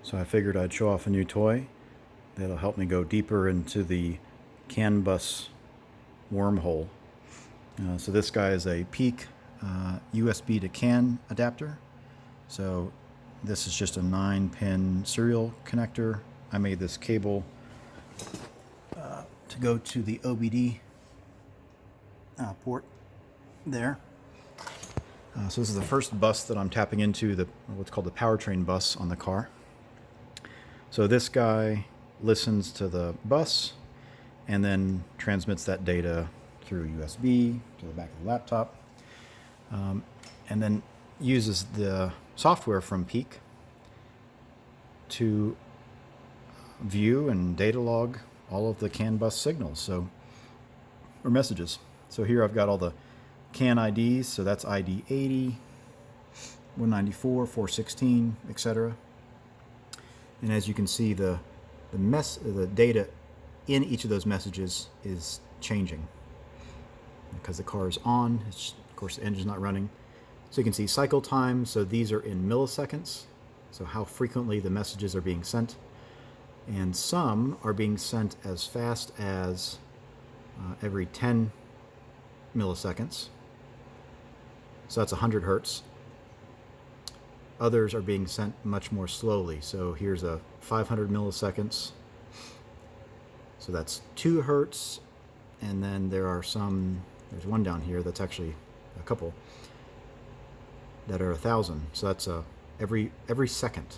So I figured I'd show off a new toy that'll help me go deeper into the CAN bus wormhole. So this guy is a PEEK USB to CAN adapter. So this is just a 9-pin serial connector. I made this cable to go to the OBD port there. So this is the first bus that I'm tapping into, what's called the powertrain bus on the car. So this guy listens to the bus and then transmits that data through USB to the back of the laptop, and then uses the software from PEEK to view and data log all of the CAN bus signals, or messages. So here I've got all the CAN IDs, so that's ID 80, 194, 416, etc. And as you can see, the data in each of those messages is changing because the car is on. Of course, the engine's not running. So you can see cycle time. So these are in milliseconds. So how frequently the messages are being sent. And some are being sent as fast as every 10 milliseconds. So that's 100 hertz. Others are being sent much more slowly. So here's a 500 milliseconds. So that's 2 hertz. And then there's one down here that's actually a couple that are 1,000. So that's every second.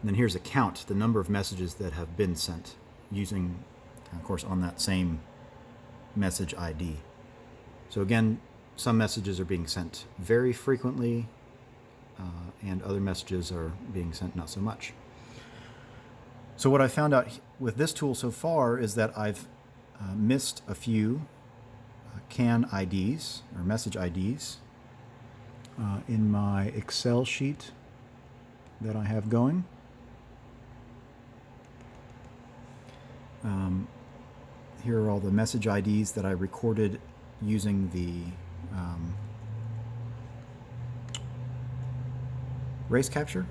And then here's a count, the number of messages that have been sent using, of course, on that same message ID. So again, some messages are being sent very frequently, and other messages are being sent not so much. So what I found out with this tool so far is that I've missed a few CAN IDs or message IDs in my Excel sheet that I have going. Here are all the message IDs that I recorded using the race capture.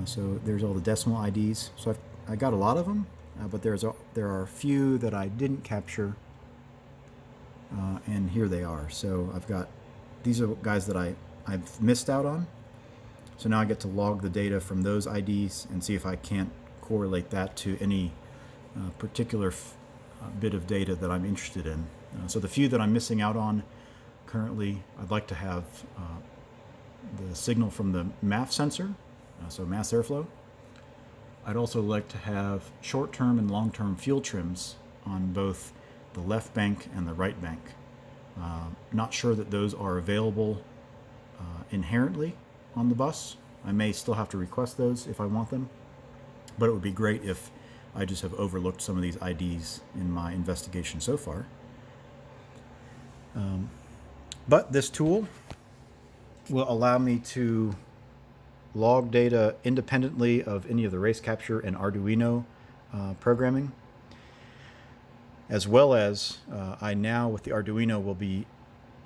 So there's all the decimal IDs. So I got a lot of them, but there are a few that I didn't capture, and here they are. So these are guys that I've missed out on. So now I get to log the data from those IDs and see if I can't correlate that to any particular bit of data that I'm interested in. So the few that I'm missing out on currently, I'd like to have the signal from the MAF sensor, so mass airflow. I'd also like to have short-term and long-term fuel trims on both the left bank and the right bank. Not sure that those are available inherently on the bus. I may still have to request those if I want them, but it would be great if I just have overlooked some of these IDs in my investigation so far. But this tool will allow me to log data independently of any of the race capture and Arduino programming, as well as I now with the Arduino will be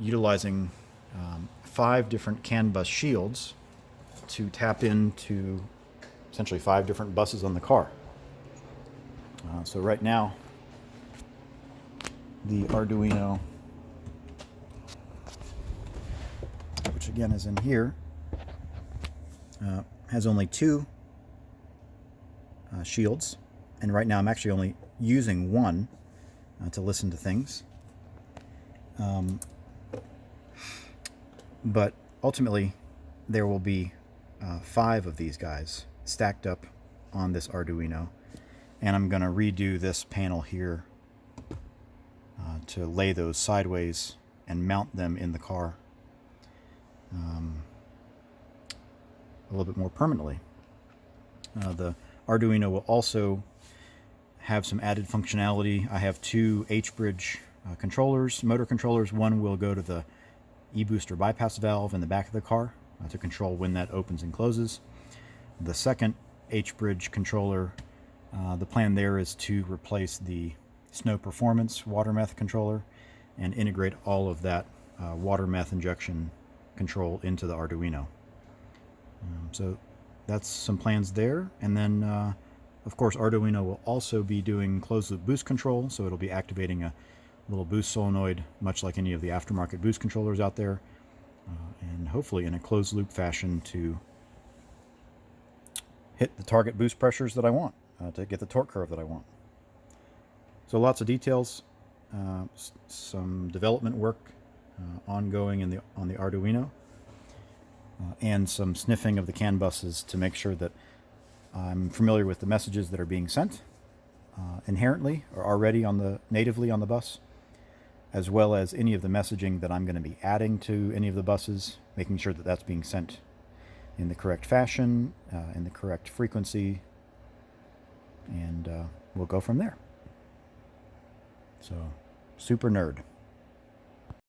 utilizing 5 different CAN bus shields to tap into essentially 5 different buses on the car. So right now the Arduino, which again is in here, has only 2 shields, and right now I'm actually only using one to listen to things. But ultimately there will be 5 of these guys stacked up on this Arduino, and I'm going to redo this panel here to lay those sideways and mount them in the car a little bit more permanently. The Arduino will also have some added functionality. I have 2 H-bridge controllers, motor controllers. One will go to the e-booster bypass valve in the back of the car to control when that opens and closes. The second H-bridge controller, the plan there is to replace the Snow Performance water meth controller and integrate all of that water meth injection control into the Arduino. So that's some plans there. And then, of course, Arduino will also be doing closed-loop boost control, so it'll be activating a little boost solenoid, much like any of the aftermarket boost controllers out there, and hopefully in a closed-loop fashion to hit the target boost pressures that I want, to get the torque curve that I want. So lots of details, some development work ongoing on the Arduino, and some sniffing of the CAN buses to make sure that I'm familiar with the messages that are being sent inherently or already natively on the bus, as well as any of the messaging that I'm going to be adding to any of the buses, making sure that that's being sent in the correct fashion, in the correct frequency, and we'll go from there. So, super nerd.